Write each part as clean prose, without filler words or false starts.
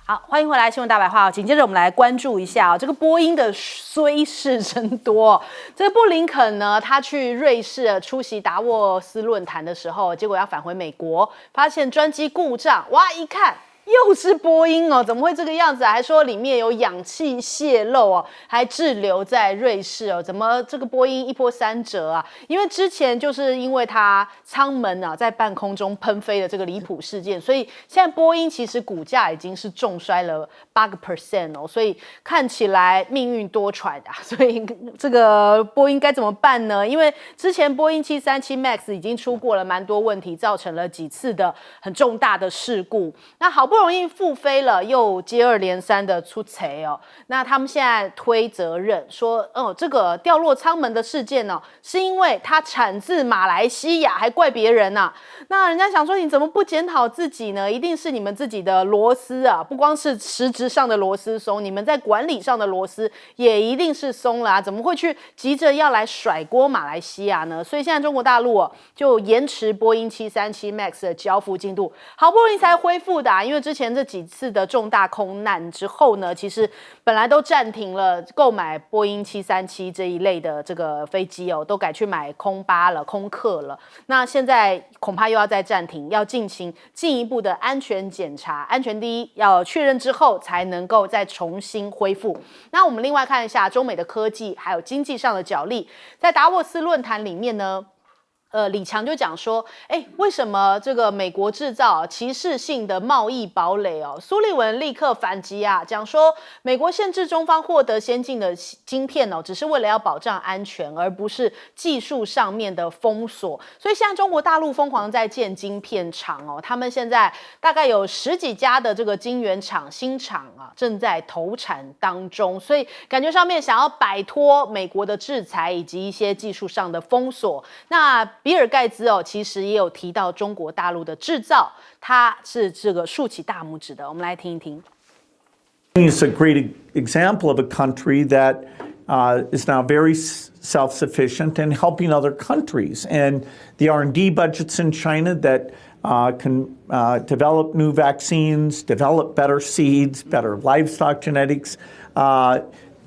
好，欢迎回来，新闻大白话。紧接着我们来关注一下这个波音的衰事真多。这个布林肯呢，他去瑞士出席达沃斯论坛的时候，结果要返回美国，发现专机故障，哇，一看。又是波音哦，怎么会这个样子啊？还说里面有氧气泄漏哦，还滞留在瑞士哦，怎么这个波音一波三折啊？因为之前就是因为它舱门啊在半空中喷飞的这个离谱事件，所以现在波音其实股价已经是重摔了8%哦，所以看起来命运多舛啊。所以这个波音该怎么办呢？因为之前波音737 MAX 已经出过了蛮多问题，造成了几次的很重大的事故。那好不容易复飞了，又接二连三的出错哦。那他们现在推责任说，这个掉落舱门的事件呢，是因为它产自马来西亚，还怪别人啊。那人家想说，你怎么不检讨自己呢？一定是你们自己的螺丝啊，不光是实质上的螺丝松，你们在管理上的螺丝也一定是松了啊。怎么会去急着要来甩锅马来西亚呢？所以现在中国大陆就延迟波音737 MAX 的交付进度，好不容易才恢复的啊。因为之前这几次的重大空难之后呢，其实本来都暂停了购买波音737这一类的这个飞机哦，都改去买空巴了、空客了。那现在恐怕又要再暂停，要进行进一步的安全检查，安全第一要确认之后才能够再重新恢复。那我们另外看一下中美的科技还有经济上的角力，在达沃斯论坛里面呢。李强就讲说，为什么这个美国制造歧视性的贸易堡垒哦？苏利文立刻反击啊，讲说美国限制中方获得先进的晶片哦，只是为了要保障安全，而不是技术上面的封锁。所以现在中国大陆疯狂在建晶片厂哦，他们现在大概有10几家的这个晶圆厂新厂啊，正在投产当中，所以感觉上面想要摆脱美国的制裁以及一些技术上的封锁。那比尔盖茨其实也有提到中国大陆的制造，他是这个竖起大拇指的。我们来听一听。It's a great example of a country that is now very self-sufficient and helping other countries. And the R&D budgets in China that can develop new vaccines, develop better seeds, better livestock genetics,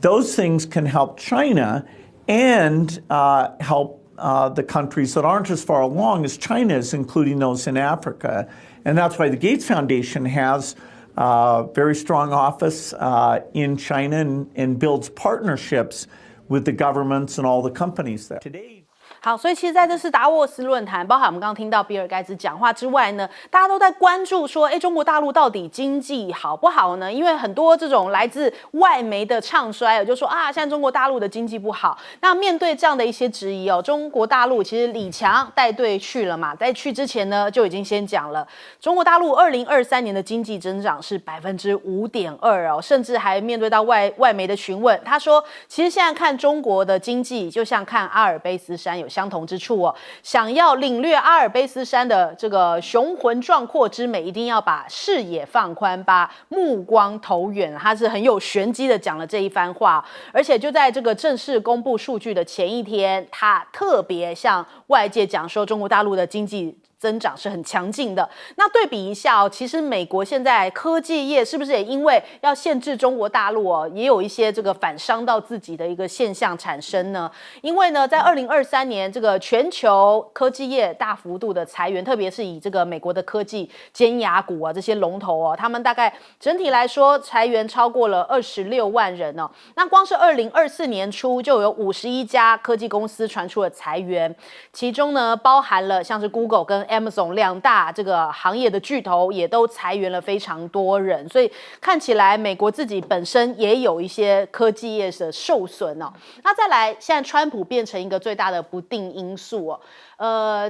those things can help China and help the countries that aren't as far along as China is, including those in Africa. And that's why the Gates Foundation has a very strong office in China and builds partnerships with the governments and all the companies there. Today, 好，所以其实在这次达沃斯论坛，包含我们刚刚听到比尔盖茨讲话之外呢，大家都在关注说，中国大陆到底经济好不好呢？因为很多这种来自外媒的唱衰，就说现在中国大陆的经济不好。那面对这样的一些质疑中国大陆其实李强带队去了嘛，在去之前呢就已经先讲了，中国大陆2023年的经济增长是5.2%哦，甚至还面对到外媒的询问，他说，其实现在看中国的经济，就像看阿尔卑斯山有相同之处哦，想要领略阿尔卑斯山的这个雄浑壮阔之美，一定要把视野放宽，把目光投远。他是很有玄机的讲了这一番话，而且就在这个正式公布数据的前一天，他特别向外界讲说，中国大陆的经济增长是很强劲的。那对比一下其实美国现在科技业是不是也因为要限制中国大陆也有一些这个反伤到自己的一个现象产生呢？因为呢，在2023年这个全球科技业大幅度的裁员，特别是以这个美国的科技尖牙股这些龙头他们大概整体来说裁员超过了26万人哦。那光是2024年初就有51家科技公司传出了裁员，其中呢包含了像是 Google 跟Amazon 2大这个行业的巨头也都裁员了非常多人，所以看起来美国自己本身也有一些科技业的受损哦。那再来，现在川普变成一个最大的不定因素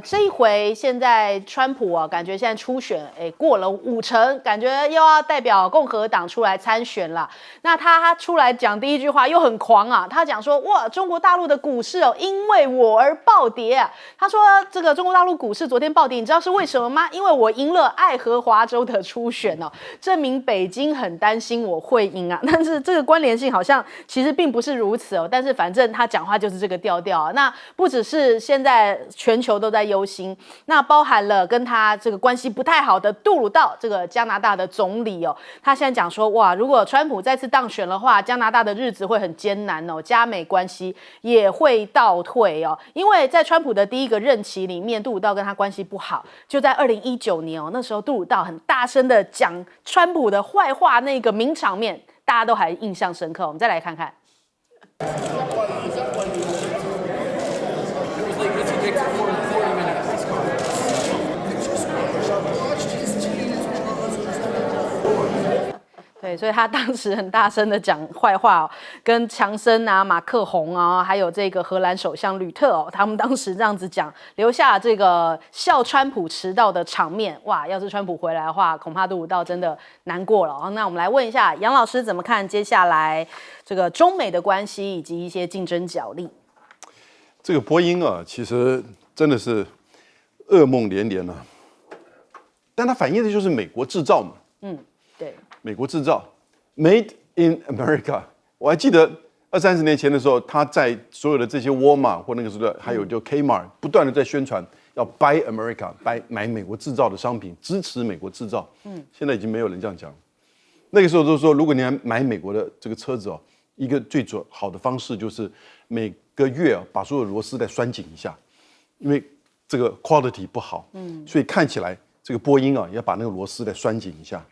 这一回现在川普感觉现在初选过了50%，感觉又要代表共和党出来参选了。那他出来讲第一句话又很狂他讲说，哇，中国大陆的股市因为我而暴跌他说这个中国大陆股市昨天暴跌底，你知道是为什么吗？因为我赢了爱荷华州的初选哦，证明北京很担心我会赢啊。但是这个关联性好像其实并不是如此哦。但是反正他讲话就是这个调调啊。那不只是现在全球都在忧心，那包含了跟他这个关系不太好的杜鲁道这个加拿大的总理哦，他现在讲说哇，如果川普再次当选的话，加拿大的日子会很艰难哦，加美关系也会倒退哦。因为在川普的第一个任期里面，杜鲁道跟他关系不好，就在2019年哦，那时候杜鲁道很大声的讲川普的坏话，那个名场面大家都还印象深刻。我们再来看看。对，所以他当时很大声的讲坏话哦，跟强森啊、马克宏啊，还有这个荷兰首相吕特哦，他们当时这样子讲，留下这个笑川普迟到的场面。哇，要是川普回来的话，恐怕杜鲁道真的难过了。那我们来问一下杨老师怎么看接下来这个中美的关系以及一些竞争角力？这个波音啊，其实真的是噩梦连连啊，但它反映的就是美国制造嘛。对。美国制造 ，Made in America。我还记得20-30年前的时候，他在所有的这些沃尔玛或那个时候还有就 Kmart 不断的在宣传要 Buy America， 买美国制造的商品，支持美国制造。现在已经没有人这样讲。那个时候都说，如果你要买美国的这个车子哦，一个最好的方式就是每个月把所有螺丝再拴紧一下，因为这个 quality 不好。所以看起来这个波音啊，也要把那个螺丝再拴紧一下。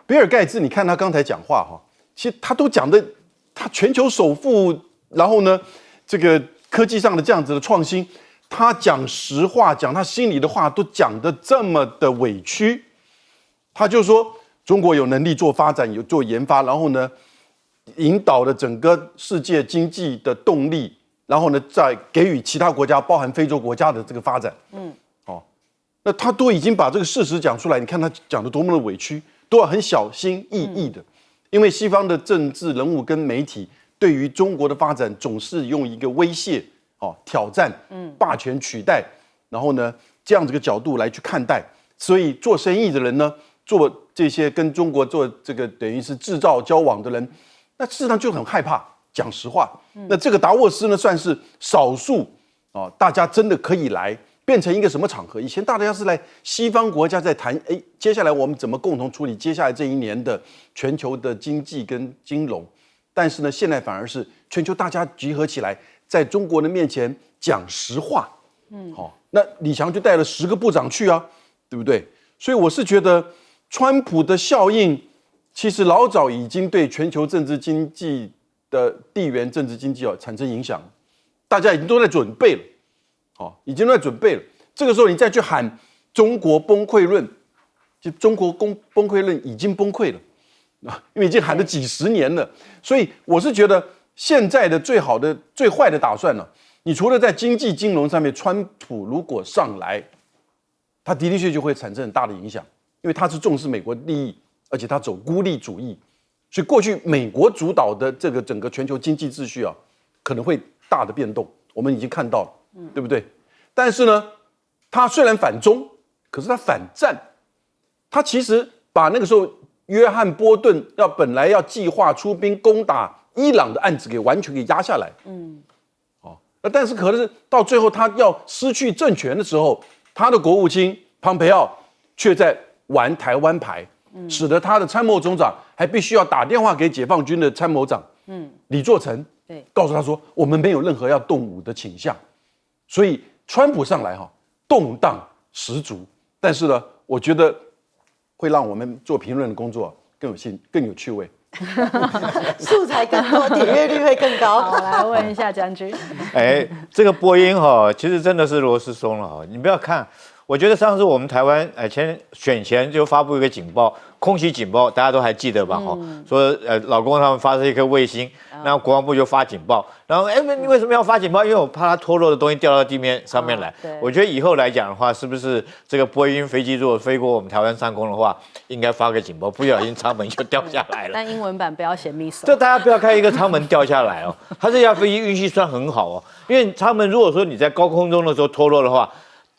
比尔盖茨，你看他刚才讲话哈，其实他都讲的，他全球首富，然后呢，这个科技上的这样子的创新，他讲实话，讲他心里的话，都讲得这么的委屈。他就说中国有能力做发展，有做研发，然后呢，引导了整个世界经济的动力，然后呢，再给予其他国家，包含非洲国家的这个发展。那他都已经把这个事实讲出来，你看他讲得多么的委屈。都要很小心翼翼的，因为西方的政治人物跟媒体对于中国的发展总是用一个威胁、挑战、霸权取代，然后呢这样子个角度来去看待。所以做生意的人呢，做这些跟中国做这个等于是制造交往的人，那事实上就很害怕讲实话。那这个达沃斯呢，算是少数大家真的可以来。变成一个什么场合？以前大家是来西方国家在谈，接下来我们怎么共同处理接下来这一年的全球的经济跟金融？但是呢，现在反而是全球大家集合起来，在中国的面前讲实话。那李强就带了10个部长去啊，对不对？所以我是觉得，川普的效应其实老早已经对全球政治经济的地缘政治经济产生影响，大家已经都在准备了。已经在准备了。这个时候你再去喊中国崩溃论，就中国崩溃论已经崩溃了因为已经喊了几十年了。所以我是觉得现在的最好的、最坏的打算呢，你除了在经济金融上面，川普如果上来，他的确就会产生很大的影响，因为他是重视美国利益，而且他走孤立主义，所以过去美国主导的这个整个全球经济秩序可能会大的变动，我们已经看到了。对不对？但是呢，他虽然反中，可是他反战。他其实把那个时候约翰波顿本来要计划出兵攻打伊朗的案子给完全给压下来。但是可是到最后他要失去政权的时候，他的国务卿庞培奥却在玩台湾牌，使得他的参谋总长还必须要打电话给解放军的参谋长李作成，告诉他说我们没有任何要动武的倾向。所以川普上来动荡十足，但是呢，我觉得会让我们做评论的工作更有趣味，素材更多，点阅率会更高。好，来问一下将军。这个波音其实真的是螺丝松了你不要看，我觉得上次我们台湾选前就发布一个警报，空袭警报，大家都还记得吧？说老公他们发射一颗卫星，那国防部就发警报，然后你为什么要发警报？因为我怕它脱落的东西掉到地面上面来。我觉得以后来讲的话，是不是这个波音飞机如果飞过我们台湾上空的话，应该发个警报，不小心舱门就掉下来了。但英文版不要写 missile。这大家不要看一个舱门掉下来它这架飞机运气算很好因为舱门如果说你在高空中的时候脱落的话。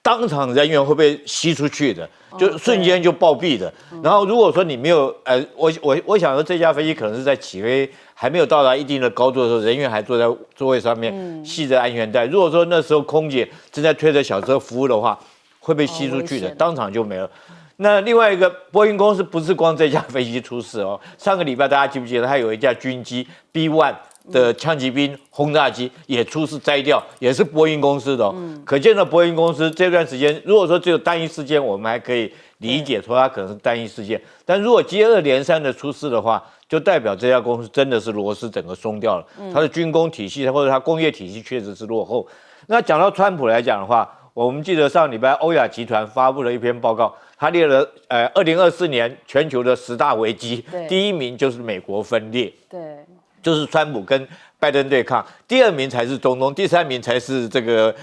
当场人员会被吸出去的，就瞬间就暴毙的。然后如果说你没有我想说这架飞机可能是在起飞还没有到达一定的高度的时候，人员还坐在座位上面系着安全带。如果说那时候空姐正在推着小车服务的话，会被吸出去的，当场就没了。那另外一个波音公司不是光这架飞机出事哦，上个礼拜大家记不记得它有一架军机 B1 的枪骑兵轰炸机也出事摘掉，也是波音公司的哦。可见的波音公司这段时间，如果说只有单一事件，我们还可以理解说它可能是单一事件，但如果接二连三的出事的话，就代表这家公司真的是螺丝整个松掉了，它的军工体系或者它工业体系确实是落后。那讲到川普来讲的话，我们记得上礼拜欧亚集团发布了一篇报告，他列了2024年全球的10大危机，第一名就是美国分裂，对，就是川普跟拜登对抗，第2名才是中东，第3名才是这个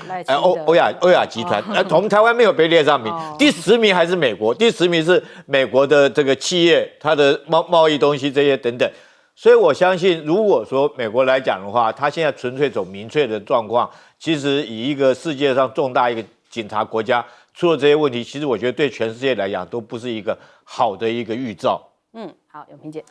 欧亚集团，我们台湾没有被列上名，第10名还是美国，第10名是美国的这个企业，它的贸易东西这些等等。所以我相信，如果说美国来讲的话，它现在纯粹走民粹的状况，其实以一个世界上重大一个警察国家出了这些问题，其实我觉得对全世界来讲都不是一个好的一个预兆。好，永平姐。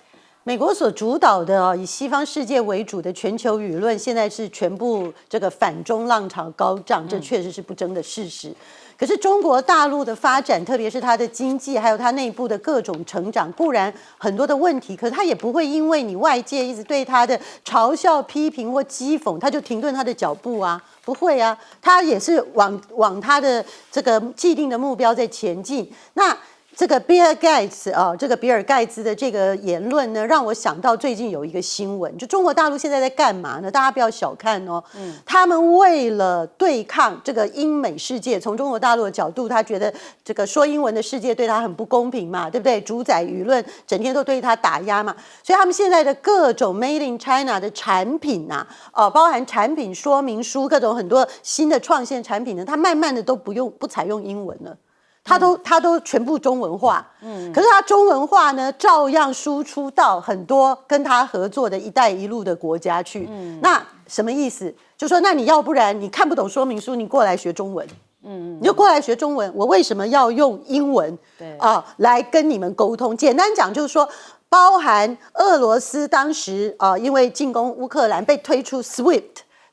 美国所主导的以西方世界为主的全球舆论，现在是全部这个反中浪潮高涨，这确实是不争的事实。可是中国大陆的发展，特别是它的经济，还有它内部的各种成长，固然很多的问题，可是它也不会因为你外界一直对它的嘲笑、批评或讥讽，它就停顿它的脚步啊，不会啊，它也是往它的这个既定的目标在前进。那这个比尔盖茨啊，这个比尔盖茨的这个言论呢，让我想到最近有一个新闻，就中国大陆现在在干嘛呢？大家不要小看哦，他们为了对抗这个英美世界，从中国大陆的角度，他觉得这个说英文的世界对他很不公平嘛，对不对？主宰舆论，整天都对他打压嘛，所以他们现在的各种 Made in China 的产品啊，包含产品说明书，各种很多新的创新产品呢，它慢慢的都不采用英文了。它都全部中文化，可是它中文化呢，照样输出到很多跟它合作的一带一路的国家去。那什么意思？就说那你要不然你看不懂说明书，你过来学中文，你就过来学中文。我为什么要用英文来跟你们沟通？简单讲就是说，包含俄罗斯当时因为进攻乌克兰被推出 SWIFT。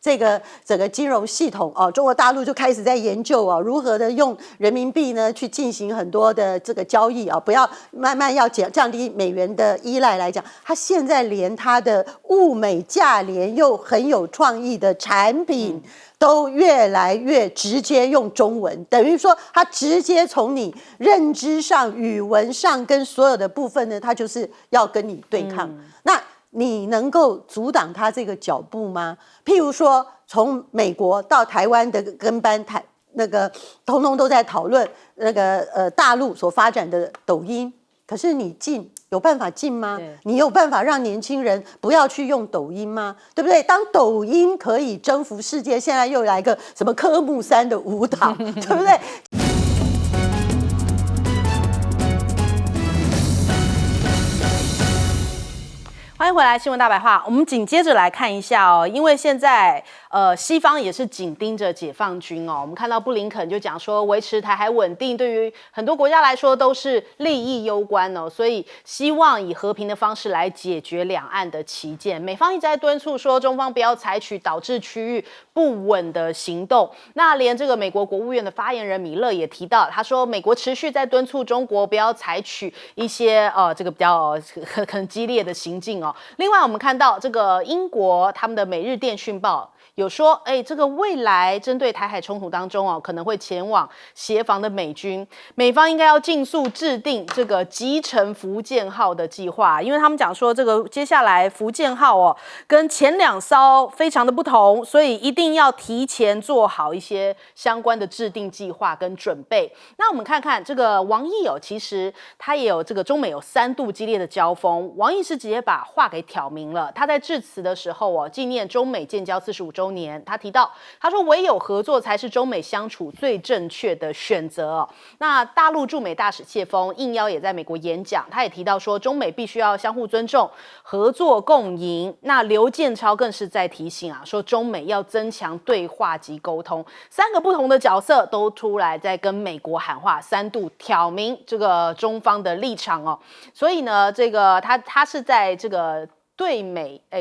这个整个金融系统中国大陆就开始在研究如何的用人民币呢去进行很多的这个交易不要慢慢要降低美元的依赖来讲，它现在连它的物美价廉又很有创意的产品都越来越直接用中文，等于说它直接从你认知上、语文上跟所有的部分呢，它就是要跟你对抗。那你能够阻挡他这个脚步吗？譬如说，从美国到台湾的跟班那个，通通都在讨论那个大陆所发展的抖音。可是你有办法进吗？你有办法让年轻人不要去用抖音吗？对不对？当抖音可以征服世界，现在又来个什么科目3的舞蹈，对不对？欢迎回来，新闻大白话。我们紧接着来看一下因为现在西方也是紧盯着解放军我们看到布林肯就讲说，维持台海稳定对于很多国家来说都是利益攸关所以希望以和平的方式来解决两岸的歧见。美方一直在敦促说，中方不要采取导致区域不稳的行动。那连这个美国国务院的发言人米勒也提到，他说美国持续在敦促中国不要采取一些这个比较可能激烈的行径另外，我们看到这个英国他们的《每日电讯报》有说，这个未来针对台海冲突当中可能会前往协防的美军，美方应该要尽速制定这个击沉福建号的计划，因为他们讲说，这个接下来福建号跟前2艘非常的不同，所以一定要提前做好一些相关的制定计划跟准备。那我们看看这个王毅其实他也有这个中美有3度激烈的交锋，王毅是直接把话给挑明了。他在致辞的时候纪念中美建交45周周年，他说唯有合作才是中美相处最正确的选择哦。那大陆驻美大使谢锋应邀也在美国演讲，他也提到说中美必须要相互尊重、合作共赢。那刘建超更是在提醒啊，说中美要增强对话及沟通，3个不同的角色都出来在跟美国喊话，3度挑明这个中方的立场哦。所以呢，这个他是在这个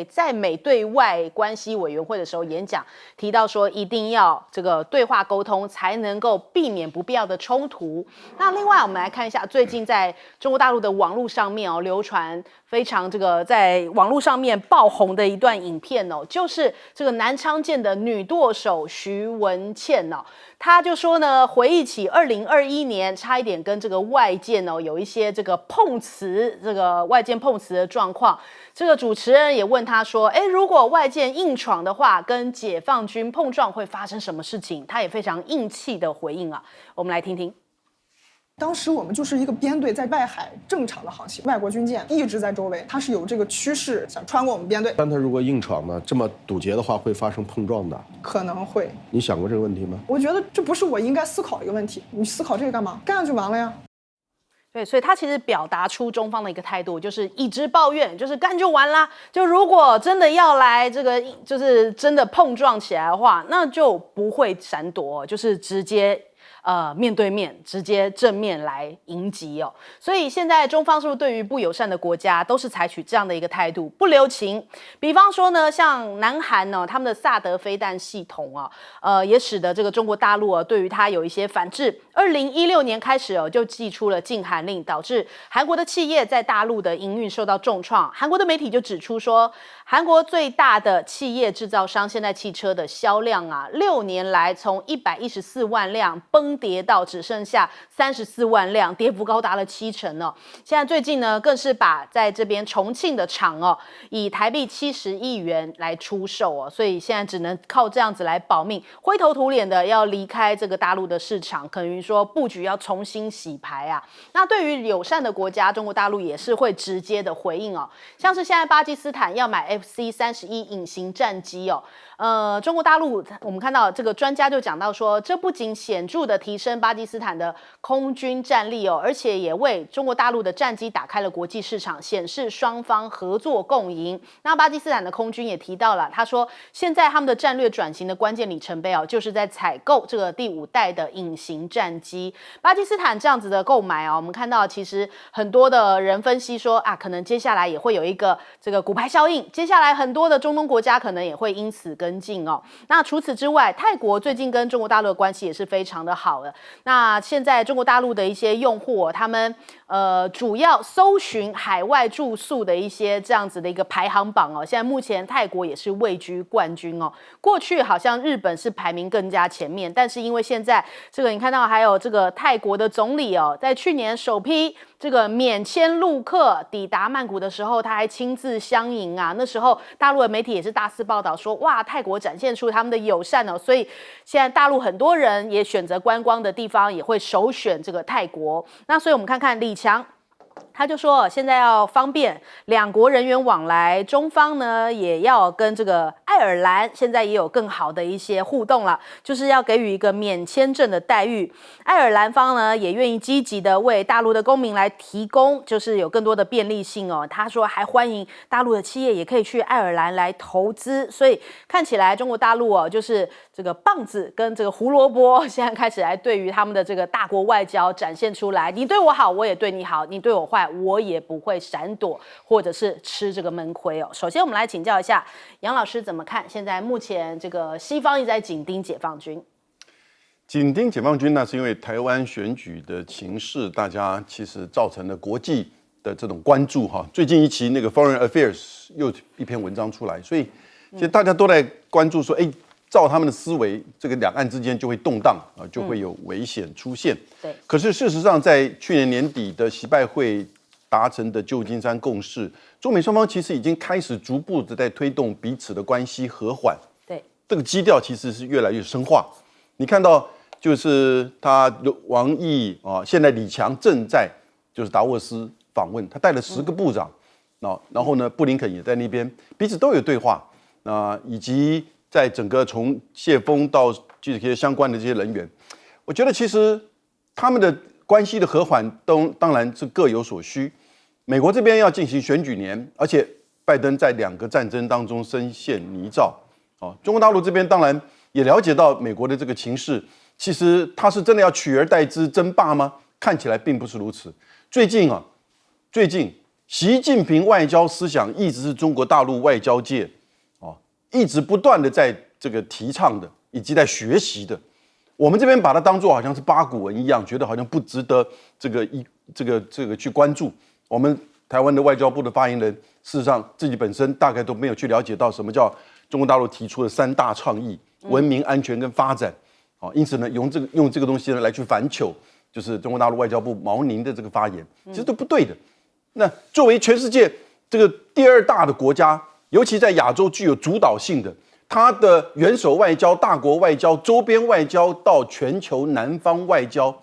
在美对外关系委员会的时候演讲，提到说一定要这个对话沟通，才能够避免不必要的冲突。那另外我们来看一下，最近在中国大陆的网络上面流传非常这个在网络上面爆红的一段影片就是这个南昌舰的女舵手徐文倩他就说呢，回忆起2021年差一点跟这个外舰有一些这个碰瓷，这个外舰碰瓷的状况。这个主持人也问他说，如果外舰硬闯的话，跟解放军碰撞会发生什么事情？他也非常硬气的回应啊，我们来听听。当时我们就是一个编队在外海正常的航行，外国军舰一直在周围，它是有这个趋势想穿过我们编队。但它如果硬闯呢，这么堵截的话，会发生碰撞的。可能会。你想过这个问题吗？我觉得这不是我应该思考的一个问题。你思考这个干嘛？干就完了呀。对，所以他其实表达出中方的一个态度，就是一直抱怨，就是干就完啦。就如果真的要来这个，就是真的碰撞起来的话，那就不会闪躲，就是直接面对面直接正面来迎击哦。所以现在中方是不是对于不友善的国家都是采取这样的一个态度，不留情？比方说呢，像南韩呢，他们的萨德飞弹系统也使得这个中国大陆对于它有一些反制。2016年开始就祭出了禁韩令，导致韩国的企业在大陆的营运受到重创。韩国的媒体就指出说，韩国最大的企业制造商现代汽车的销量6年来从114万辆崩跌到只剩下34万辆，跌幅高达了70%哦。现在最近呢，更是把在这边重庆的厂以台币70亿元来出售哦，所以现在只能靠这样子来保命，灰头土脸的要离开这个大陆的市场，可能说布局要重新洗牌啊。那对于友善的国家，中国大陆也是会直接的回应哦，像是现在巴基斯坦要买 FC-31隐形战机哦。中国大陆我们看到这个专家就讲到说，这不仅显著的提升巴基斯坦的空军战力而且也为中国大陆的战机打开了国际市场，显示双方合作共赢。那巴基斯坦的空军也提到了，他说现在他们的战略转型的关键里程碑就是在采购这个第5代的隐形战机。巴基斯坦这样子的购买我们看到其实很多的人分析说可能接下来也会有一个这个骨牌效应，接下来很多的中东国家可能也会因此跟进那除此之外，泰国最近跟中国大陆的关系也是非常的好的。那现在中国大陆的一些用户他们主要搜寻海外住宿的一些这样子的一个排行榜现在目前泰国也是位居冠军过去好像日本是排名更加前面，但是因为现在这个你看到还有这个泰国的总理在去年首批这个免签陆客抵达曼谷的时候，他还亲自相迎那时候大陆的媒体也是大肆报道说，哇，泰国展现出他们的友善所以现在大陆很多人也选择观光的地方也会首选这个泰国。那所以我们看看李强，他就说现在要方便两国人员往来，中方呢也要跟这个爱尔兰现在也有更好的一些互动了，就是要给予一个免签证的待遇。爱尔兰方呢也愿意积极的为大陆的公民来提供就是有更多的便利性他说还欢迎大陆的企业也可以去爱尔兰来投资。所以看起来中国大陆就是这个棒子跟这个胡萝卜现在开始来对于他们的这个大国外交展现出来，你对我好我也对你好，你对我坏我也不会闪躲或者是吃这个闷亏首先我们来请教一下杨老师怎么看现在目前这个西方一直在紧盯解放军。紧盯解放军呢，是因为台湾选举的情势，大家其实造成了国际的这种关注最近一期那个 Foreign Affairs 又一篇文章出来，所以其实大家都在关注说，照他们的思维，这个两岸之间就会动荡就会有危险出现。对。可是事实上，在去年年底的习拜会达成的旧金山共识，中美双方其实已经开始逐步的在推动彼此的关系和缓。对。这个基调其实是越来越深化。你看到就是他王毅现在李强正在就是达沃斯访问，他带了10个部长然后呢，布林肯也在那边，彼此都有对话以及在整个从谢峰到这些相关的这些人员，我觉得其实他们的关系的和缓当然是各有所需。美国这边要进行选举年，而且拜登在2个战争当中深陷泥沼。中国大陆这边当然也了解到美国的这个情势，其实他是真的要取而代之争霸吗？看起来并不是如此。最近习近平外交思想一直是中国大陆外交界一直不断的在这个提倡的，以及在学习的。我们这边把它当作好像是八股文一样，觉得好像不值得这个去关注。我们台湾的外交部的发言人，事实上自己本身大概都没有去了解到什么叫中国大陆提出的3大倡议：文明、安全跟发展。因此呢，用这个东西呢来去反糗，就是中国大陆外交部毛宁的这个发言，其实都不对的。那作为全世界这个第2大的国家，尤其在亚洲具有主导性的，它的元首外交、大国外交、周边外交到全球南方外交，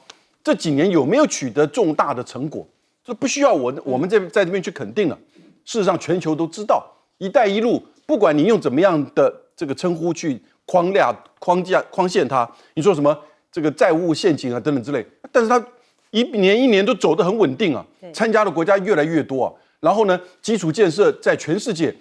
这几年有没有取得重大的成果？这不需要我们在这边去肯定了。事实上，全球都知道，“一带一路”不管你用怎么样的这个称呼去框限它，你说什么这个债务陷阱啊等等之类，但是它一年都走得很稳定啊，参加的国家越来越多啊。然后呢，基础建设在全世界，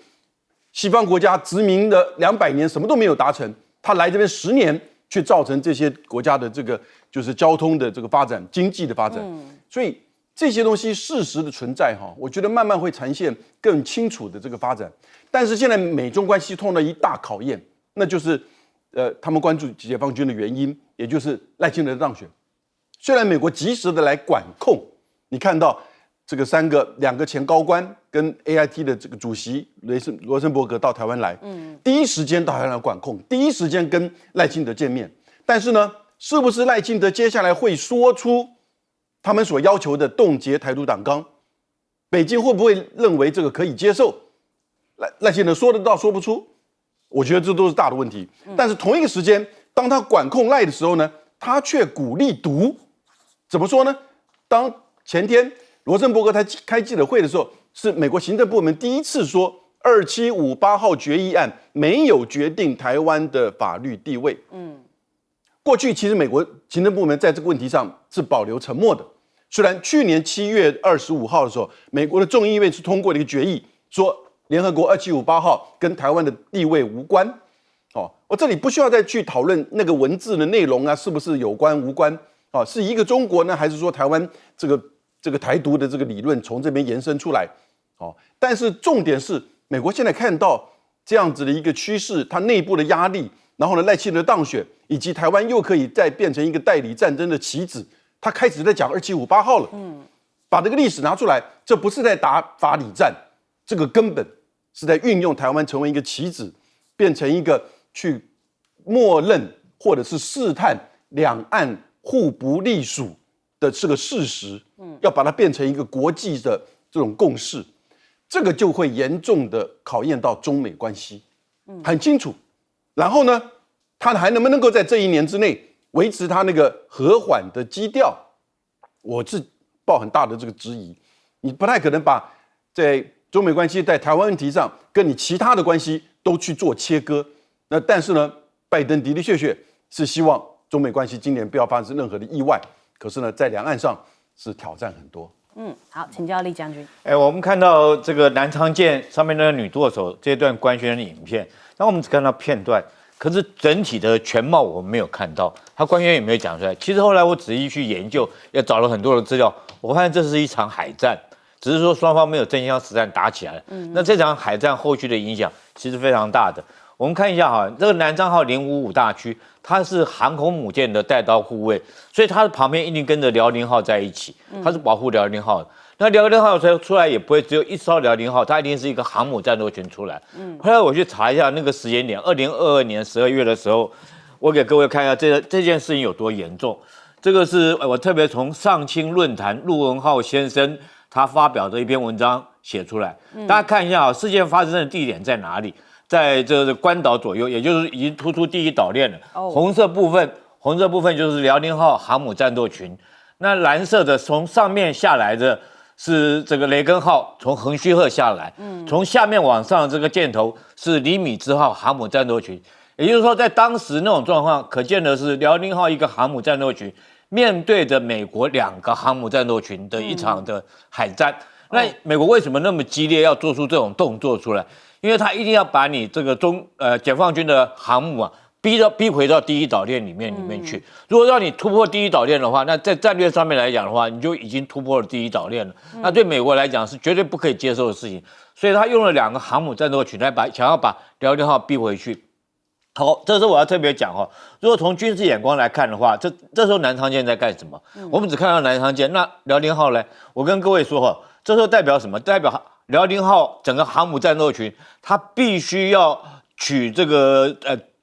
西方国家殖民的200年什么都没有达成，他来这边10年，却造成这些国家的这个就是交通的这个发展、经济的发展。所以这些东西事实的存在我觉得慢慢会呈现更清楚的这个发展。但是现在美中关系碰到一大考验，那就是他们关注解放军的原因，也就是赖清德的当选。虽然美国及时的来管控，你看到这个2个前高官跟 AIT 的这个主席罗森伯格到台湾来，第一时间到台湾来管控，第一时间跟赖清德见面。但是呢，是不是赖清德接下来会说出他们所要求的冻结台独党纲？北京会不会认为这个可以接受？赖清德说得到说不出，我觉得这都是大的问题。但是同一个时间，当他管控赖的时候呢，他却鼓励独。怎么说呢？当前天罗森伯格他开记者会的时候，是美国行政部门第一次说2758号决议案没有决定台湾的法律地位。过去其实美国行政部门在这个问题上是保留沉默的。虽然去年7月25号的时候，美国的众议院是通过了一个决议，说联合国2758号跟台湾的地位无关。我这里不需要再去讨论那个文字的内容啊，是不是有关无关？是一个中国呢，还是说台湾这个台独的这个理论从这边延伸出来？但是重点是，美国现在看到这样子的一个趋势，它内部的压力，然后呢，赖清德当选，以及台湾又可以再变成一个代理战争的棋子，他开始在讲2758号了。把这个历史拿出来，这不是在打法理战，这个根本是在运用台湾成为一个棋子，变成一个去默认或者是试探两岸互不隶属的这个事实，要把它变成一个国际的这种共识，这个就会严重的考验到中美关系，很清楚。然后呢，他还能不能够在这1年之内维持他那个和缓的基调，我是抱很大的这个质疑。你不太可能把在中美关系在台湾问题上跟你其他的关系都去做切割。那但是呢，拜登的确是希望中美关系今年不要发生任何的意外，可是呢，在两岸上是挑战很多。好，请教厉将军。我们看到这个南昌舰上面那个女舵手这段官宣的影片，那我们只看到片段，可是整体的全貌我们没有看到，他官宣也没有讲出来。其实后来我仔细去研究，也找了很多的资料，我发现这是一场海战，只是说双方没有真枪实弹打起来。那这场海战后续的影响其实非常大的。我们看一下哈，这个南昌号055大区，它是航空母舰的带刀护卫，所以它的旁边一定跟着辽宁号在一起，它是保护辽宁号的。那辽宁号出来也不会只有一艘辽宁号，它一定是一个航母战斗群出来。后来我去查一下那个时间点，2022年12月的时候，我给各位看一下这件事情有多严重。这个是我特别从上清论坛陆文浩先生他发表的一篇文章写出来，大家看一下事件发生的地点在哪里？在这个关岛左右，也就是已经突出第一岛链了。红色部分就是辽宁号航母战斗群，那蓝色的从上面下来的是这个雷根号从横须贺下来，从下面往上这个箭头是李米兹号航母战斗群。也就是说，在当时那种状况，可见的是辽宁号一个航母战斗群面对着美国2个航母战斗群的一场的海战。那美国为什么那么激烈要做出这种动作出来？因为他一定要把你这个解放军的航母啊逼回到第一岛链里面去。如果让你突破第一岛链的话，那在战略上面来讲的话，你就已经突破了第一岛链了。那对美国来讲是绝对不可以接受的事情。所以他用了2个航母战斗群来想要把辽宁号逼回去。好，这时候我要特别讲哦，如果从军事眼光来看的话，这时候南昌舰在干什么？我们只看到南昌舰，那辽宁号呢？我跟各位说哈，这时候代表什么？代表辽宁号整个航母战斗群，它必须要取这个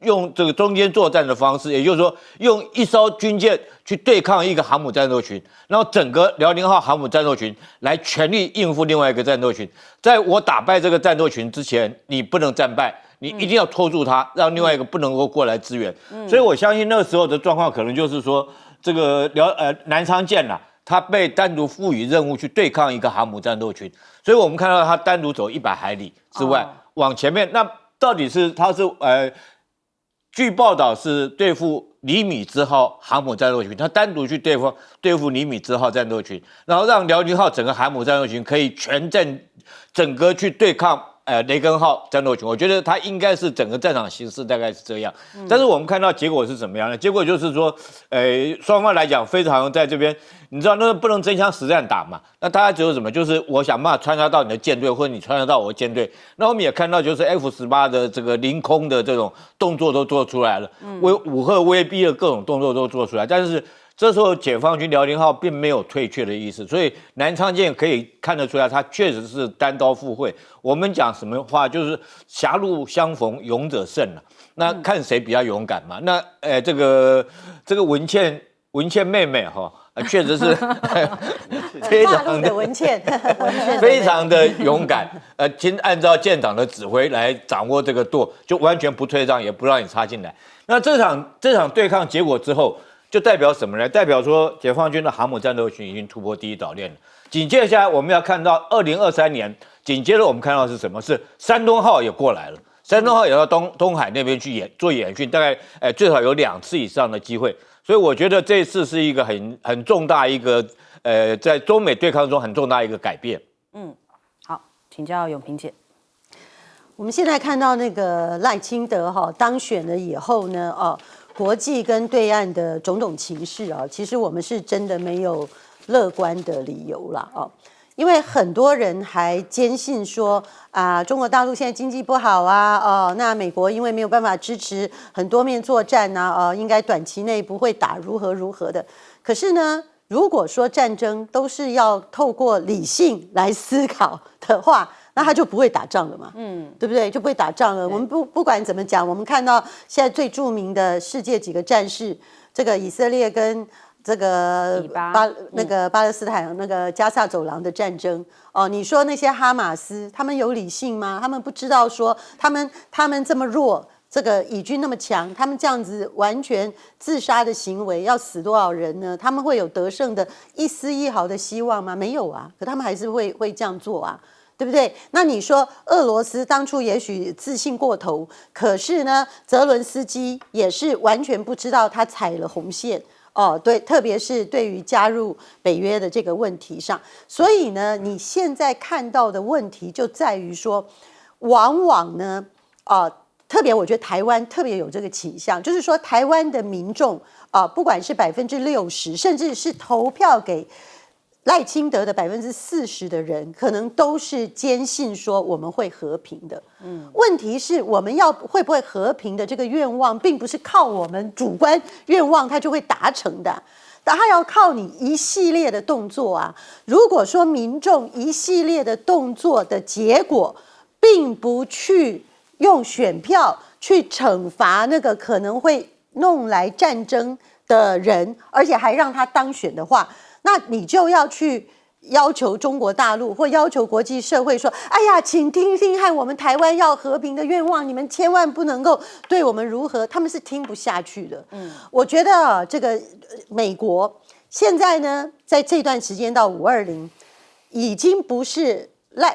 用这个中间作战的方式，也就是说，用一艘军舰去对抗一个航母战斗群，然后整个辽宁号航母战斗群来全力应付另外一个战斗群。在我打败这个战斗群之前，你不能战败。你一定要拖住它，让另外一个不能够过来支援。所以我相信那个时候的状况可能就是说，这个南昌舰啊，它被单独赋予任务去对抗一个航母战斗群。所以我们看到它单独走100海里之外，往前面，那到底是它是据报道是对付尼米兹号航母战斗群，它单独去对付尼米兹号战斗群，然后让辽宁号整个航母战斗群可以整个去对抗。雷根号战斗群，我觉得它应该是整个战场形势大概是这样，但是我们看到结果是怎么样呢？结果就是说，双方来讲非常在这边，你知道那不能真枪实战打嘛，那大家只有什么？就是我想办法穿插到你的舰队，或者你穿插到我的舰队。那我们也看到，就是 F-18的这个凌空的这种动作都做出来了，武吓威逼的各种动作都做出来，但是。这时候解放军辽宁号并没有退却的意思，所以南昌舰可以看得出来，它确实是单刀赴会。我们讲什么话，就是狭路相逢勇者胜了。那看谁比较勇敢嘛？那这个文倩妹妹哈，确实是非常的文倩，非常的勇敢。按照舰长的指挥来掌握这个舵，就完全不退让，也不让你插进来。那这场对抗结果之后。就代表什么呢？代表说解放军的航母战斗群已经突破第一岛链了。紧接下来我们要看到2023年，紧接着我们看到是什么？是山东号也过来了。山东号也到东海那边去做演训，大概最少有2次以上的机会。所以我觉得这一次是一个很重大一个在中美对抗中很重大一个改变。好，请教永平姐。我们现在看到那个赖清德当选了以后呢，国际跟对岸的种种情势啊，其实我们是真的没有乐观的理由了因为很多人还坚信说中国大陆现在经济不好那美国因为没有办法支持很多面作战应该短期内不会打如何的。可是呢，如果说战争都是要透过理性来思考的话，那他就不会打仗了嘛，对不对？就不会打仗了。我们不管怎么讲，我们看到现在最著名的世界几个战事，这个以色列跟这个巴勒斯坦那个加萨走廊的战争你说那些哈马斯他们有理性吗？他们不知道说他们这么弱，这个以军那么强，他们这样子完全自杀的行为要死多少人呢？他们会有得胜的一丝一毫的希望吗？没有啊，可他们还是会这样做啊。对不对？那你说俄罗斯当初也许自信过头，可是呢，泽伦斯基也是完全不知道他踩了红线对，特别是对于加入北约的这个问题上。所以呢，你现在看到的问题就在于说，往往呢，特别我觉得台湾特别有这个倾向，就是说台湾的民众不管是60%，甚至是投票给赖清德的40%的人，可能都是坚信说我们会和平的。问题是我们会不会和平的这个愿望，并不是靠我们主观愿望它就会达成的，它要靠你一系列的动作啊。如果说民众一系列的动作的结果，并不去用选票去惩罚那个可能会弄来战争的人，而且还让他当选的话，那你就要去要求中国大陆或要求国际社会说，哎呀，请听听看我们台湾要和平的愿望，你们千万不能够对我们如何，他们是听不下去的。我觉得这个美国现在呢，在这段时间到520已经不是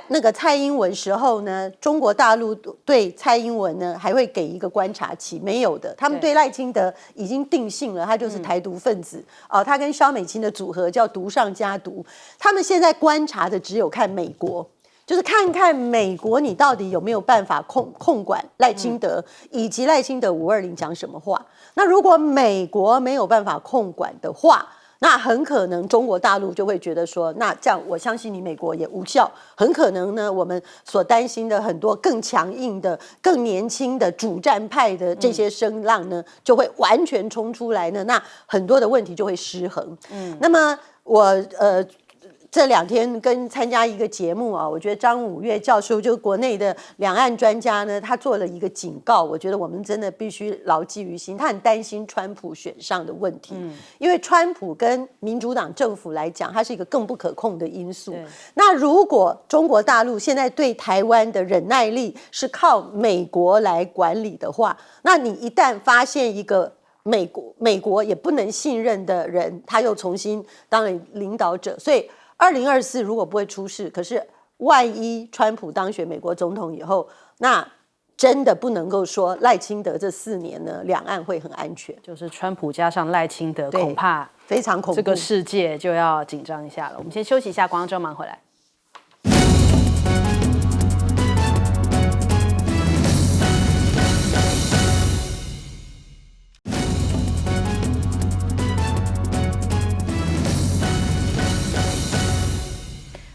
那个蔡英文时候呢，中国大陆对蔡英文呢还会给一个观察期，没有的。他们对赖清德已经定性了，他就是台独分子他跟萧美琴的组合叫毒上加毒。他们现在观察的只有看美国，就是看看美国你到底有没有办法控管赖清德，以及赖清德520讲什么话。那如果美国没有办法控管的话，那很可能中国大陆就会觉得说，那这样我相信你美国也无效，很可能呢，我们所担心的很多更强硬的、更年轻的主战派的这些声浪呢，就会完全冲出来呢，那很多的问题就会失衡。那么我这2天跟参加一个节目我觉得张武岳教授就国内的两岸专家呢，他做了一个警告，我觉得我们真的必须牢记于心。他很担心川普选上的问题，因为川普跟民主党政府来讲，它是一个更不可控的因素。那如果中国大陆现在对台湾的忍耐力是靠美国来管理的话，那你一旦发现一个美国也不能信任的人，他又重新当了领导者，所以2024如果不会出事，可是万一川普当选美国总统以后，那真的不能够说赖清德这4年呢，两岸会很安全。就是川普加上赖清德，恐怕非常恐怖，这个世界就要紧张一下了。我们先休息一下，广告之后马上回来。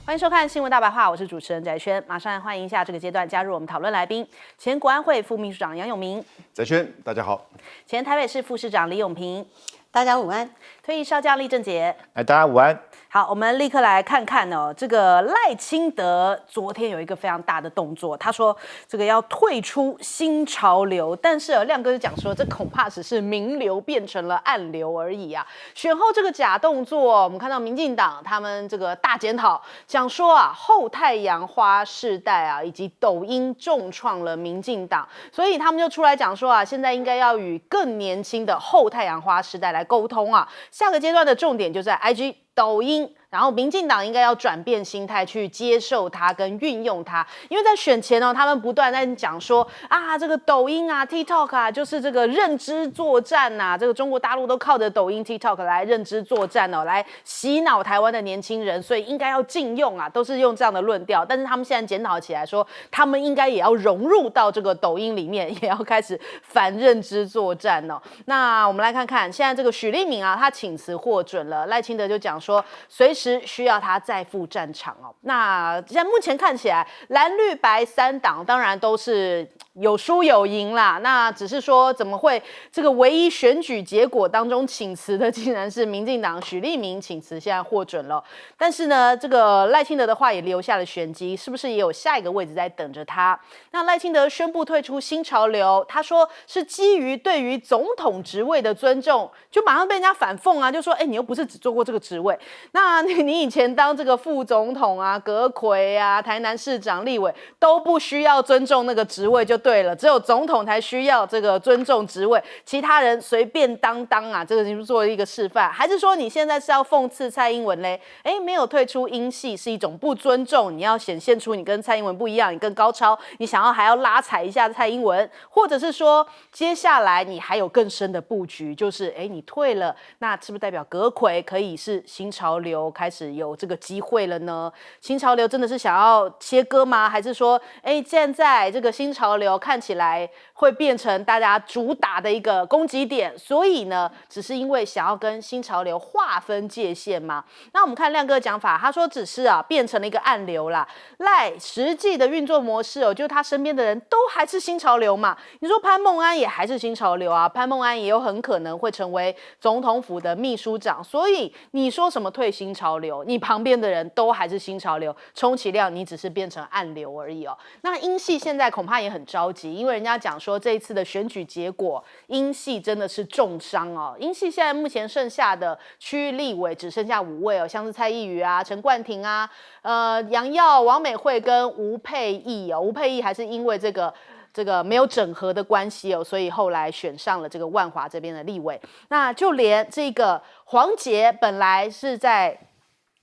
欢迎收看《新闻大白话》，我是主持人翟轩。马上来欢迎一下这个阶段加入我们讨论来宾：前国安会副秘书长杨永明，翟轩，大家好；前台北市副市长李永平，大家午安；退役少将厉正杰，大家午安。好，我们立刻来看看这个赖清德昨天有一个非常大的动作，他说这个要退出新潮流，但是亮哥就讲说，这恐怕只是明流变成了暗流而已啊。选后这个假动作，我们看到民进党他们这个大检讨，讲说后太阳花世代以及抖音重创了民进党，所以他们就出来讲说现在应该要与更年轻的后太阳花世代来沟通下个阶段的重点就在 IG。抖音，然后民进党应该要转变心态去接受它跟运用它，因为在选前他们不断在讲说这个抖音TikTok 就是这个认知作战这个中国大陆都靠着抖音 TikTok 来认知作战来洗脑台湾的年轻人，所以应该要禁用都是用这样的论调。但是他们现在检讨起来说，他们应该也要融入到这个抖音里面，也要开始反认知作战那我们来看看现在这个许立敏他请辞获准了，赖清德就讲说随时需要他再赴战场那现在目前看起来蓝绿白3党当然都是有输有赢啦，那只是说怎么会这个唯一选举结果当中请辞的竟然是民进党许立明请辞，现在获准了。但是呢，这个赖清德的话也留下了玄机，是不是也有下一个位置在等着他？那赖清德宣布退出新潮流，他说是基于对于总统职位的尊重，就马上被人家反讽就说你又不是只做过这个职位，那你以前当这个副总统阁揆台南市长立委都不需要尊重那个职位就对了，只有总统才需要这个尊重职位，其他人随便当这个就是做一个示范，还是说你现在是要讽刺蔡英文嘞？没有退出英系是一种不尊重，你要显现出你跟蔡英文不一样，你更高超，你想要还要拉踩一下蔡英文，或者是说接下来你还有更深的布局，就是你退了，那是不是代表阁揆可以是新潮流开始有这个机会了呢？新潮流真的是想要切割吗？还是说现在这个新潮流看起来会变成大家主打的一个攻击点，所以呢只是因为想要跟新潮流划分界限吗？那我们看亮哥的讲法，他说只是变成了一个暗流啦，赖实际的运作模式就是他身边的人都还是新潮流嘛。你说潘孟安也还是新潮流潘孟安也有很可能会成为总统府的秘书长，所以你说什么退新潮流，你旁边的人都还是新潮流，充其量你只是变成暗流而已那英系现在恐怕也很着急，因为人家讲说这一次的选举结果，英系真的是重伤英系现在目前剩下的区域立委只剩下5位像是蔡易余陈冠廷杨耀、王美惠跟吴佩益吴佩益还是因为这个没有整合的关系所以后来选上了这个万华这边的立委。那就连这个黄捷本来是在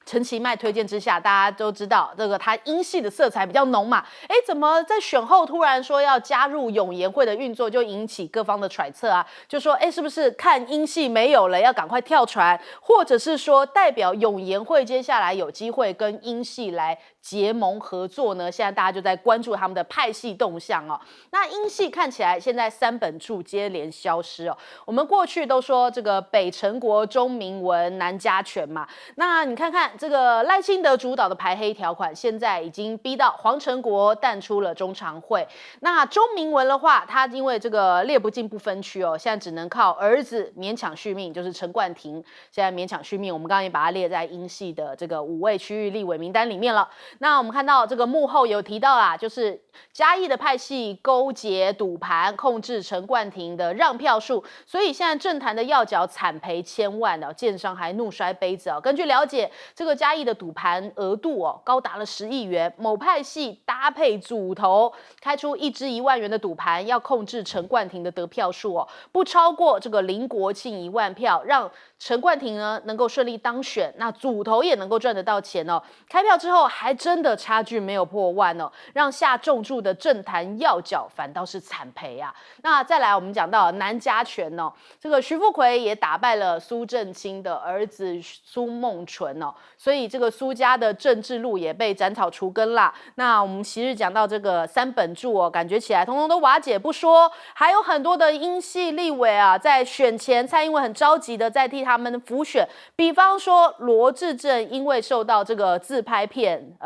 陈其迈推荐之下，大家都知道这个他英系的色彩比较浓嘛，怎么在选后突然说要加入永延会的运作，就引起各方的揣测啊，就说是不是看英系没有了，要赶快跳船，或者是说代表永延会接下来有机会跟英系来结盟合作呢？现在大家就在关注他们的派系动向哦。那英系看起来现在三本柱接连消失哦。我们过去都说这个北陈国、钟明文、南家权嘛，那你看看这个赖清德主导的排黑条款，现在已经逼到黄成国淡出了中常会。那钟明文的话，他因为这个列不进不分区哦，现在只能靠儿子勉强续命，就是陈冠廷现在勉强续命。我们刚刚也把他列在英系的这个5位区域立委名单里面了。那我们看到这个幕后有提到啦，就是嘉义的派系勾结赌盘，控制陈冠廷的让票数，所以现在政坛的要角惨赔千万哦，建商还怒摔杯子哦。根据了解，这个嘉义的赌盘额度哦高达了10亿元，某派系搭配组头开出1支1万元的赌盘，要控制陈冠廷的得票数哦，不超过这个林国庆1万票，让陈冠廷呢能够顺利当选，那组头也能够赚得到钱哦。开票之后还真的差距没有破万哦，让下重注的政坛要角反倒是惨赔啊。那再来我们讲到南家权哦，这个徐富奎也打败了苏正清的儿子苏孟纯哦，所以这个苏家的政治路也被斩草除根啦。那我们昔日讲到这个三本柱哦，感觉起来通通都瓦解不说，还有很多的英系立委啊，在选前蔡英文很着急的在替他们辅选，比方说罗志正因为受到这个自拍片，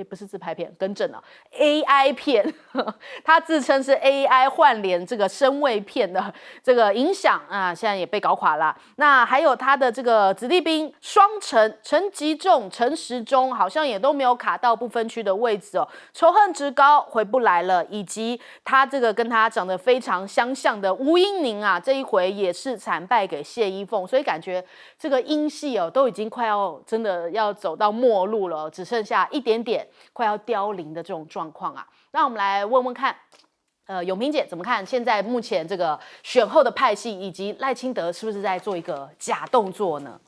不是自拍片，更正了 AI 片，他自称是 AI 换脸这个声位片的这个影响啊，现在也被搞垮了。那还有他的这个子弟兵双陈吉仲、陈时中好像也都没有卡到不分区的位置哦，仇恨值高回不来了，以及他这个跟他长得非常相像的吴音宁啊，这一回也是惨败给谢依凤，所以感觉这个英系哦都已经快要真的要走到末路了，只剩下一点点快要凋零的这种状况啊。那我们来问问看，永平姐怎么看现在目前这个选后的派系，以及赖清德是不是在做一个假动作呢？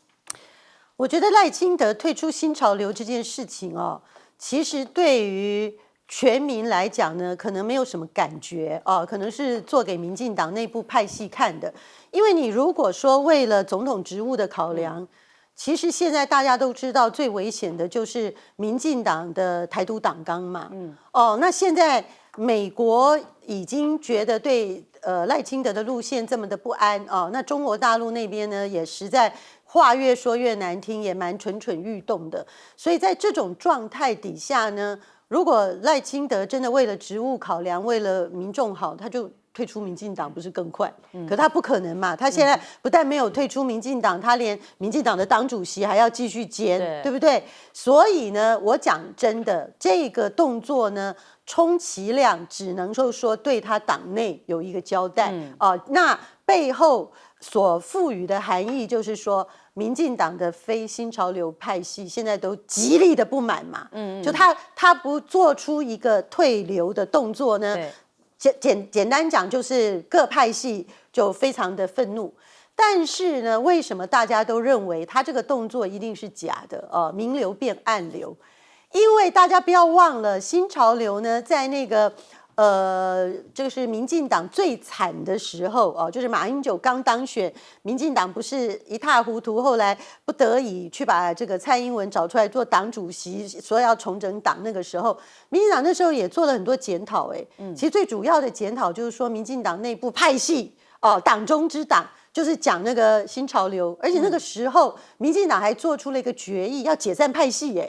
我觉得赖清德退出新潮流这件事情哦，其实对于全民来讲呢，可能没有什么感觉哦，可能是做给民进党内部派系看的。因为你如果说为了总统职务的考量，其实现在大家都知道最危险的就是民进党的台独党纲嘛。那现在美国已经觉得对赖清德的路线这么的不安哦，那中国大陆那边呢也实在话越说越难听，也蛮蠢蠢欲动的。所以在这种状态底下呢，如果赖清德真的为了职务考量，为了民众好，他就退出民进党不是更快？可他不可能嘛，他现在不但没有退出民进党，他连民进党的党主席还要继续兼，对不对？所以呢，我讲真的，这个动作呢，充其量只能够说对他党内有一个交代那背后所赋予的含义就是说，民进党的非新潮流派系现在都极力的不满嘛，就他不做出一个退流的动作呢，简单讲就是各派系就非常的愤怒。但是呢，为什么大家都认为他这个动作一定是假的？明流变暗流，因为大家不要忘了，新潮流呢，在那个这个是民进党最惨的时候就是马英九刚当选，民进党不是一塌糊涂，后来不得已去把这个蔡英文找出来做党主席，说要重整党。那个时候，民进党那时候也做了很多检讨，其实最主要的检讨就是说，民进党内部派系党中之党。就是讲那个新潮流，而且那个时候，民进党还做出了一个决议，要解散派系，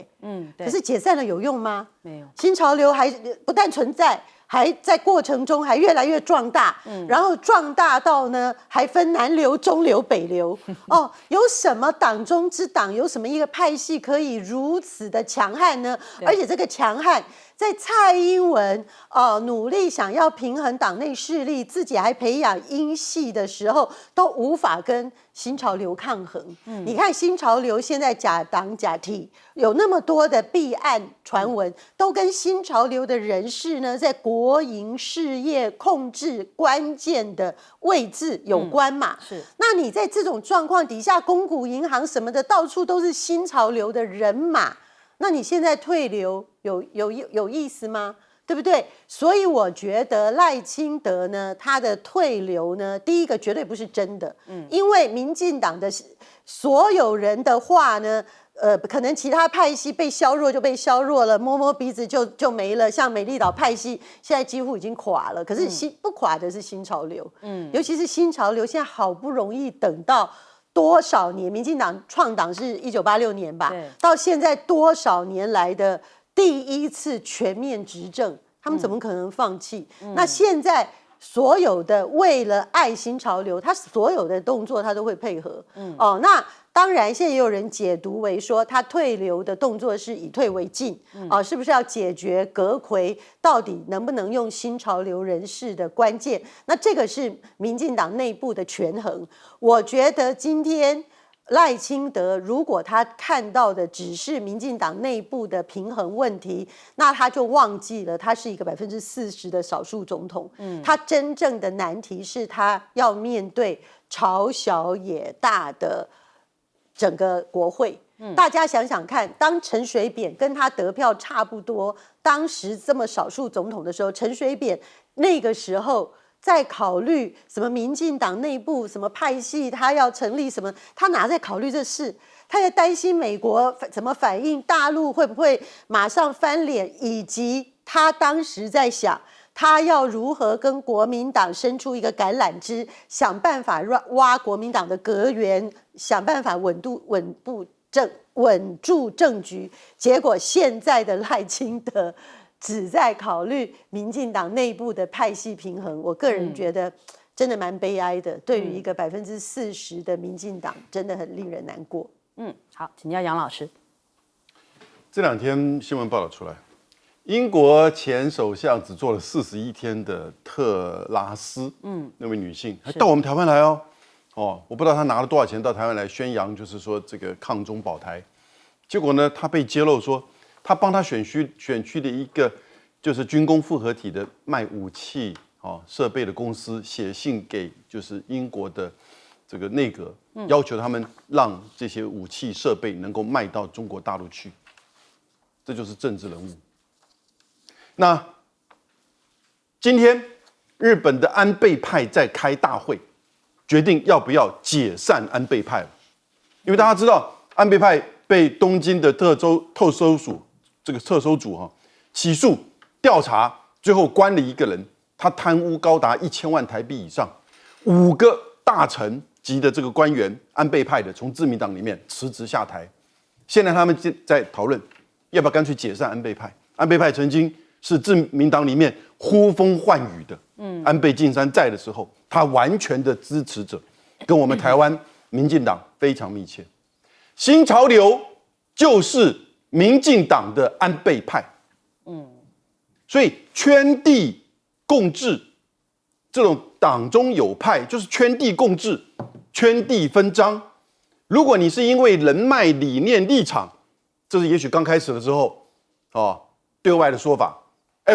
可是解散了有用吗？没有，新潮流还不但存在，还在过程中还越来越壮大，然后壮大到呢，还分南流、中流、北流。有什么党中之党，有什么一个派系可以如此的强悍呢？而且这个强悍在蔡英文努力想要平衡党内势力，自己还培养英系的时候，都无法跟新潮流抗衡。你看新潮流现在假党假体，有那么多的弊案传闻，都跟新潮流的人士呢，在国营事业控制关键的位置有关嘛。是，那你在这种状况底下，公股银行什么的，到处都是新潮流的人马，那你现在退流有意思吗？对不对？所以我觉得赖清德呢，他的退流呢，第一个绝对不是真的，因为民进党的所有人的话呢，可能其他派系被削弱就被削弱了，摸摸鼻子就没了。像美丽岛派系现在几乎已经垮了，可是不垮的是新潮流，尤其是新潮流现在好不容易等到多少年，民进党创党是1986年吧，到现在多少年来的第一次全面执政，他们怎么可能放弃？那现在所有的为了爱新潮流，他所有的动作他都会配合。那当然现在也有人解读为说，他退流的动作是以退为进，是不是要解决阁揆到底能不能用新潮流人士的关键？那这个是民进党内部的权衡。我觉得今天赖清德如果他看到的只是民进党内部的平衡问题，那他就忘记了他是一个40%的少数总统。他真正的难题是他要面对朝小野大的整个国会。大家想想看，当陈水扁跟他得票差不多，当时这么少数总统的时候，陈水扁那个时候在考虑什么民进党内部什么派系，他要成立什么，他哪在考虑这事？他在担心美国怎么反应，大陆会不会马上翻脸，以及他当时在想，他要如何跟国民党伸出一个橄榄枝，想办法挖国民党的阁员，想办法稳住政局。结果现在的赖清德只在考虑民进党内部的派系平衡，我个人觉得真的蛮悲哀的。对于一个40%的民进党，真的很令人难过。好，请教杨老师。这2天新闻报道出来，英国前首相只做了41天的特拉斯，那位女性还到我们台湾来哦，我不知道她拿了多少钱到台湾来宣扬，就是说这个抗中保台。结果呢，她被揭露说，她帮她选区的一个就是军工复合体的卖武器设备的公司写信给就是英国的这个内阁，要求他们让这些武器设备能够卖到中国大陆去，这就是政治人物。那今天日本的安倍派在开大会，决定要不要解散安倍派了。因为大家知道，安倍派被东京的特搜组起诉调查，最后关了一个人，他贪污高达1000万台币以上，5个大臣级的这个官员，安倍派的从自民党里面辞职下台。现在他们在讨论要不要干脆解散安倍派。安倍派曾经是自民党里面呼风唤雨的，安倍晋三在的时候，他完全的支持者，跟我们台湾民进党非常密切。新潮流就是民进党的安倍派，所以圈地共治这种党中有派，就是圈地共治、圈地分赃。如果你是因为人脉、理念、立场，这是也许刚开始的时候对外的说法。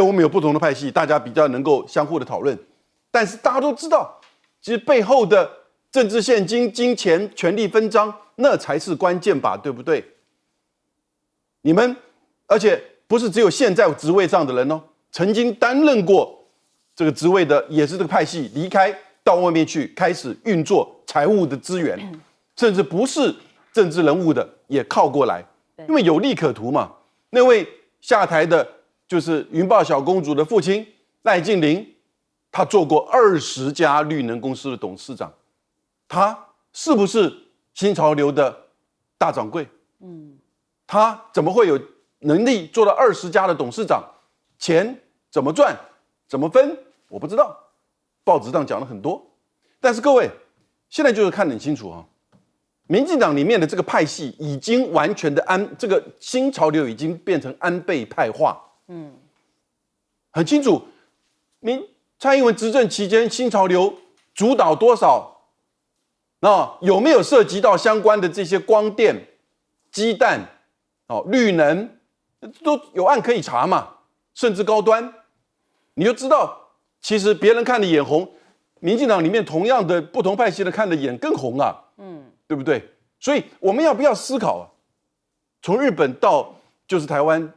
我们有不同的派系，大家比较能够相互的讨论。但是大家都知道，其实背后的政治现金、金钱、权力分赃，那才是关键吧，对不对？你们，而且不是只有现在职位上的人哦，曾经担任过这个职位的，也是这个派系离开到外面去，开始运作财务的资源，甚至不是政治人物的也靠过来，因为有利可图嘛。那位下台的就是云豹小公主的父亲赖静玲，他做过20家绿能公司的董事长，他是不是新潮流的大掌柜？他怎么会有能力做到20家的董事长？钱怎么赚？怎么分？我不知道，报纸上讲了很多。但是各位，现在就是看得很清楚民进党里面的这个派系已经完全的这个新潮流已经变成安倍派化。很清楚，蔡英文执政期间新潮流主导多少，那有没有涉及到相关的这些光电、鸡蛋、绿能，都有案可以查嘛，甚至高端，你就知道，其实别人看的眼红，民进党里面同样的不同派系的看的眼更红啊，对不对？所以我们要不要思考啊？从日本到就是台湾，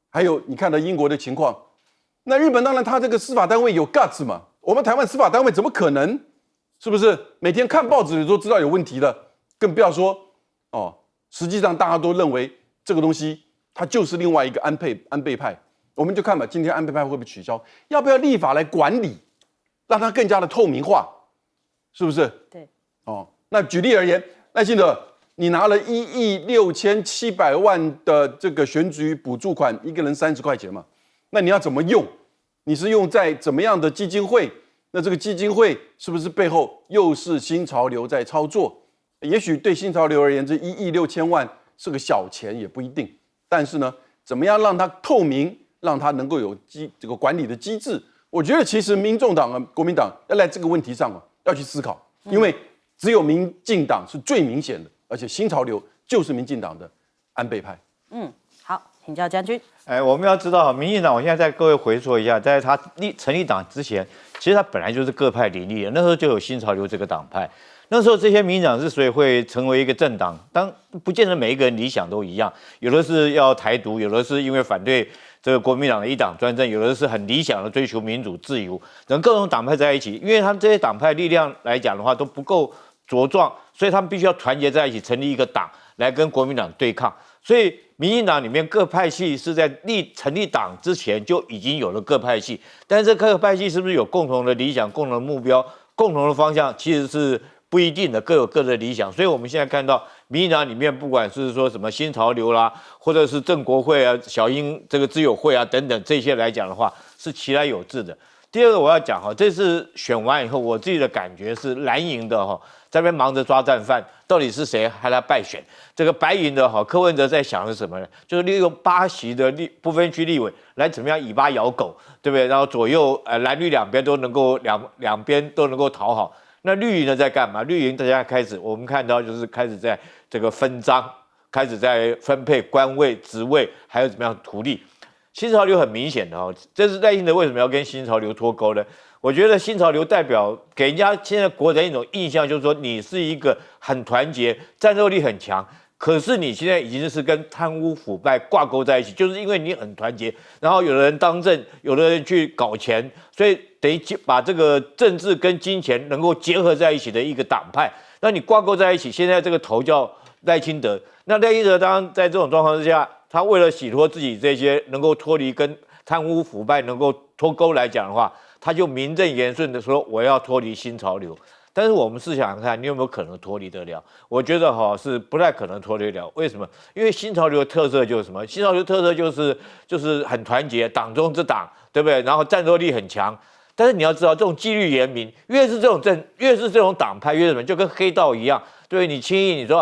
还有你看到英国的情况，那日本当然他这个司法单位有 guts 嘛，我们台湾司法单位怎么可能？是不是每天看报纸都知道有问题的？更不要说实际上大家都认为这个东西它就是另外一个安倍派，我们就看吧，今天安倍派会不会取消？要不要立法来管理，让它更加的透明化？是不是？对。那举例而言，赖清德，你拿了1.67亿的这个选举补助款，一个人30块钱嘛，那你要怎么用？你是用在怎么样的基金会？那这个基金会是不是背后又是新潮流在操作？也许对新潮流而言，这1.6亿是个小钱，也不一定。但是呢，怎么样让它透明，让它能够有这个管理的机制？我觉得其实民众党国民党要在这个问题上要去思考，因为只有民进党是最明显的，而且新潮流就是民进党的安倍派。好，请教将军。我们要知道，民进党，我现在再各位回溯一下，在他成立党之前，其实他本来就是各派林立的，那时候就有新潮流这个党派。那时候这些民进党之所以会成为一个政党，不见得每一个人理想都一样，有的是要台独，有的是因为反对这个国民党的一党专政，有的是很理想的追求民主自由，等各种党派在一起，因为他们这些党派力量来讲的话都不够茁壮，所以他们必须要团结在一起，成立一个党来跟国民党对抗。所以民进党里面各派系是在成立党之前就已经有了各派系，但是这各派系是不是有共同的理想、共同的目标、共同的方向，其实是不一定的，各有各的理想。所以我们现在看到民进党里面，不管是说什么新潮流啦，或者是正国会啊、小英这个资友会啊等等这些来讲的话，是其来有自的。第二个我要讲这次选完以后，我自己的感觉是蓝营的在那边忙着抓战犯，到底是谁害他败选？这个白营的柯文哲在想的是什么呢？就是利用8席的不分区立委来怎么样以巴咬狗，对不对？然后左右蓝绿两边都能够两边都能够讨好。那绿营呢在干嘛？绿营大家我们看到就是开始在这个分赃，开始在分配官位、职位，还有怎么样土地。新潮流很明显的这是赖清德为什么要跟新潮流脱钩呢？我觉得新潮流代表给人家现在国人一种印象，就是说你是一个很团结、战斗力很强，可是你现在已经是跟贪污腐败挂钩在一起，就是因为你很团结，然后有的人当政，有的人去搞钱，所以等于把这个政治跟金钱能够结合在一起的一个党派，那你挂钩在一起，现在这个头叫赖清德，那赖清德当然在这种状况之下，他为了洗脱自己这些能够脱离跟贪污腐败能够脱钩来讲的话，他就名正言顺的说我要脱离新潮流。但是我们试想看，你有没有可能脱离得了？我觉得是不太可能脱离得了。为什么？因为新潮流的特色就是什么？新潮流特色就是很团结，党中之党，对不对？然后战斗力很强。但是你要知道，这种纪律严明，越是这种党派，越什么，就跟黑道一样，对你轻易你说